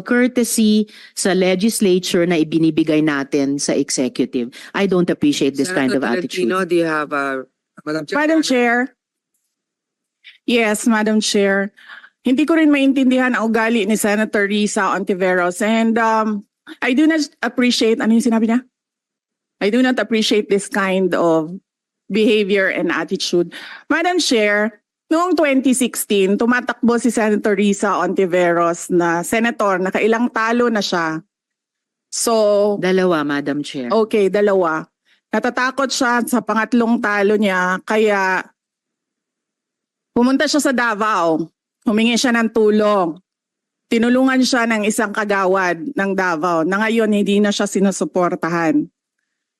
courtesy sa legislature na ibinibigay natin sa executive. I don't appreciate this kind of Senator attitude. Tolentino, do you have a Madam Chair? Madam Chair. Yes, Madam Chair. Hindi ko rin maintindihan ang ugali ni Senator Risa Ontiveros, and I do not appreciate, ano yung sinabi niya? I do not appreciate this kind of behavior and attitude. Madam Chair, noong 2016, tumatakbo si Senator Risa Ontiveros na senator, nakailang talo na siya. So, Dalawa, Madam Chair. okay, dalawa. Natatakot siya sa pangatlong talo niya, kaya pumunta siya sa Davao. Humingi siya ng tulong. Tinulungan siya ng isang kagawad ng Davao na ngayon hindi na siya sinusuportahan.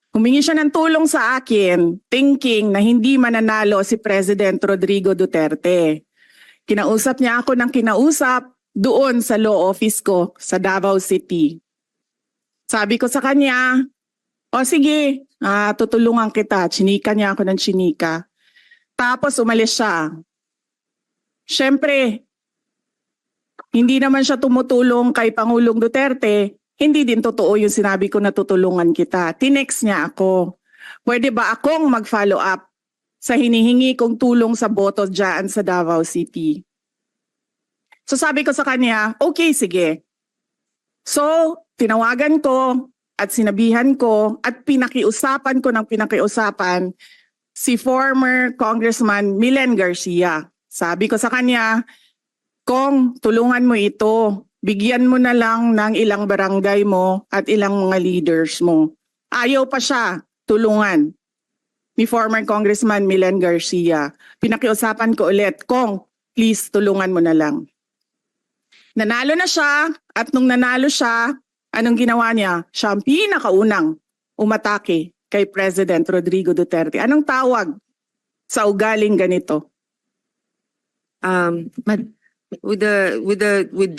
Humingi siya ng tulong sa akin, thinking na hindi mananalo si President Rodrigo Duterte. Kinausap niya ako ng kinausap doon sa law office ko sa Davao City. Sabi ko sa kanya, o sige, tutulungan kita. Chinika niya ako ng chinika. Tapos umalis siya. Siyempre, hindi naman siya tumutulong kay Pangulong Duterte. Hindi din totoo yung sinabi ko na tutulungan kita. Tinext niya ako. Pwede ba akong mag-follow up sa hinihingi kong tulong sa boto dyan sa Davao City? So sabi ko sa kanya, okay, sige. So, tinawagan ko at sinabihan ko at pinakiusapan ko ng pinakiusapan si former Congressman Milen Garcia. Sabi ko sa kanya, Kong, tulungan mo ito. Bigyan mo na lang ng ilang barangay mo at ilang mga leaders mo. Ayaw pa siya tulungan ni former Congressman Milen Garcia. Pinakiusapan ko ulit, Kong, please tulungan mo na lang. Nanalo na siya at nung nanalo siya, anong ginawa niya? Siya ang pinakaunang umatake kay President Rodrigo Duterte. Anong tawag sa ugaling ganito? With